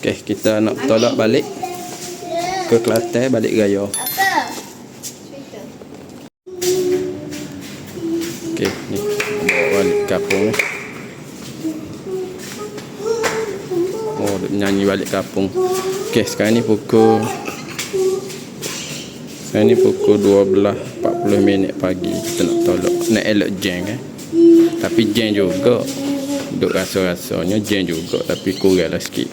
Okay, kita nak tolak balik ke Kelantan, balik Raya. Okay, ni bawa balik kampung ni. Oh, duk nyanyi balik kampung. Okay, sekarang ni pukul 12:40 pagi. Kita nak tolak, nak elok jam kan. Tapi jam juga. Duk rasa-rasanya jam juga, tapi kurang lah sikit.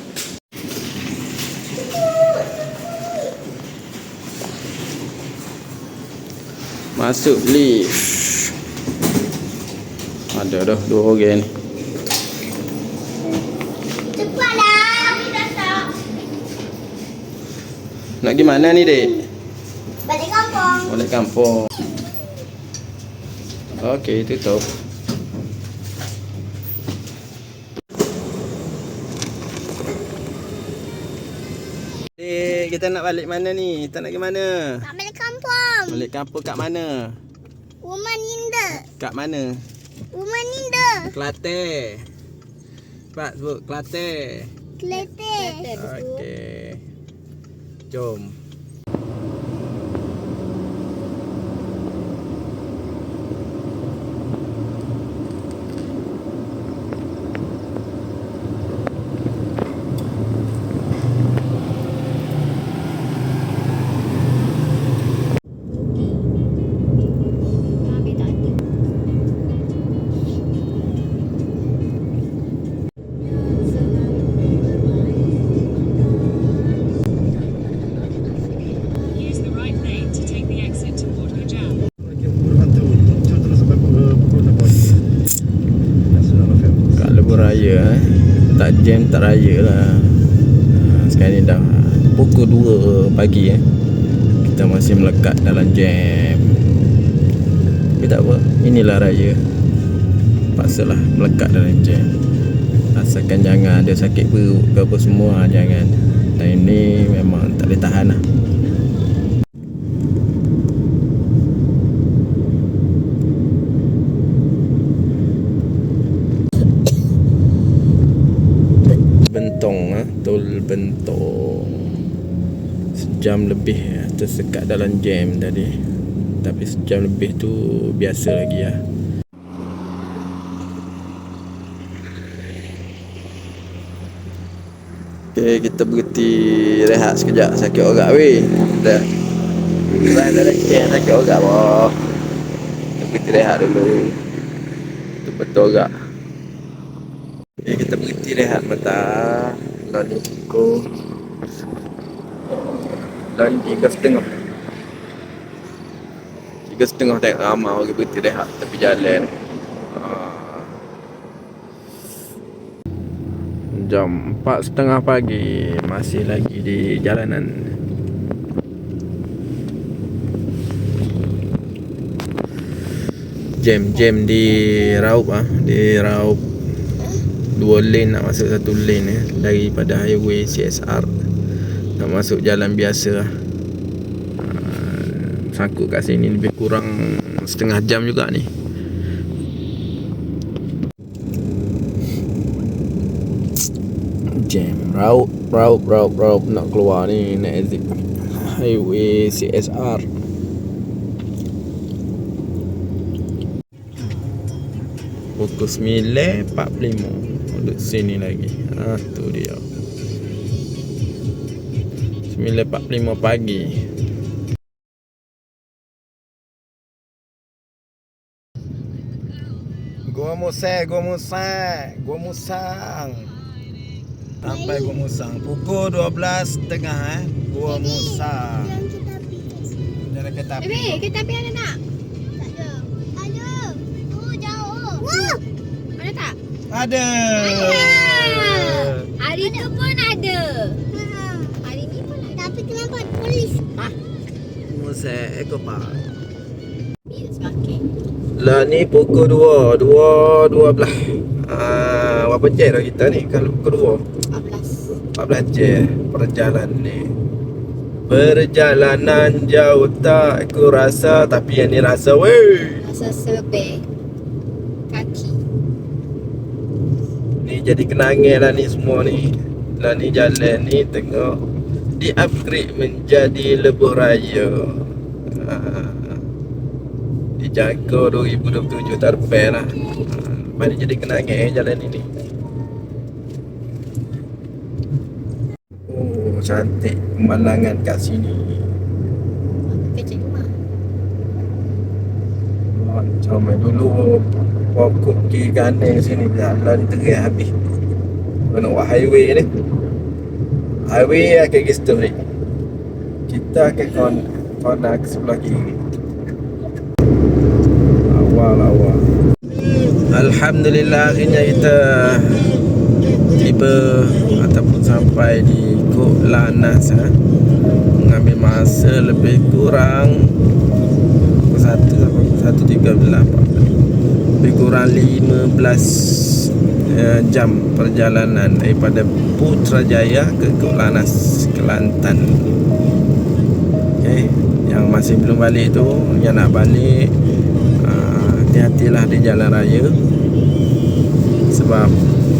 Masuk lift. Ada dah 2 orang ni. Cepatlah, kita tak. Nak pergi mana ni, Dek? Balik kampung. Balik kampung. Okey, tutup. Dek, kita nak balik mana ni? Kita nak pergi mana? Tak balik kampung. Balik kampung kat mana? Rumah Ninda. Kat mana? Rumah Ninda. Kelantan. Cepat sebut, Kelantan. Kelantan. Okey. Jom. Raya tak jam tak raya lah. Sekarang ni dah pukul 2 pagi kita masih melekat dalam jam. Tapi tak apa, inilah raya. Paksalah melekat dalam jam. Asalkan jangan ada sakit perut ke apa semua, jangan. Dan ini memang tak boleh tahan lah. Tol Bentong. Sejam lebih tersekat dalam jam tadi. Tapi sejam lebih tu biasa lagi lah. Okay, kita berhenti rehat sekejap. Sakit orak weh. Dah dalam jam sakit orak boh. Kita berhenti rehat dulu. Betul-betul orak. Okay, kita berhenti rehat mata. Dan pukul 3:30. 3:30 tengok ramai orang berhenti rehat tepi jalan. Jam 4:30 pagi masih lagi di jalanan. Jam di Raup di Raup 2 lane nak masuk 1 lane daripada highway CSR nak masuk jalan biasa. Sangkut kat sini lebih kurang setengah jam juga ni. Jam Raup nak keluar ni, nak exit highway CSR. Pukul 9:45 duduk sini lagi. Tu dia. 9:45 pagi. Gua Musang. Sampai Gua Musang pukul 12:30 Gua Musang. Jalan kereta api. Kereta api ada tak? Tak ada. Ada. Oh, jauh. Wah. Ada tak? Ada. Hari tu pun ada. Hari ni pun ada. Tapi kenapa polis? Musang Ecopark. Semakin. Lah ni pukul 2:12. Berapa jam dah kita ni kalau pukul 14 jam perjalanan ni. Perjalanan jauh tak aku rasa, tapi yang ni rasa weh. Rasa sebeh kaki. Ni jadi kenangan lah ni semua ni. Lah ni jalan ni tengok di-upgrade menjadi lebuh raya. Dijaga 2027 tak repair lah. Mari jadi kenangan jalan ini. Oh, cantik pemandangan kat sini. Kecil rumah. Macam dulu pokok kiri kanan sini jalan terai habis. Nak buat highway ni. Highway akan ke story. Kita akan kona ke sebelah kiri. Awal. Alhamdulillah akhirnya kita tiba ataupun sampai di Kok Lanaz. Mengambil masa lebih kurang 1:13 lebih kurang 15 jam perjalanan daripada Putrajaya ke Kok Lanaz, Kelantan. Okay. Yang masih belum balik tu, yang nak balik, hati-hatilah di jalan raya, sebab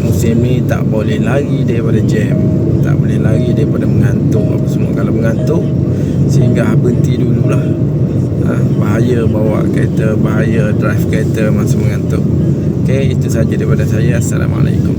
musim ni tak boleh lari daripada jam, tak boleh lari daripada mengantuk apa semua. Kalau mengantuk, sehingga berhenti dululah. Bahaya bawa kereta, bahaya drive kereta masa mengantuk. Okay, itu saja daripada saya. Assalamualaikum.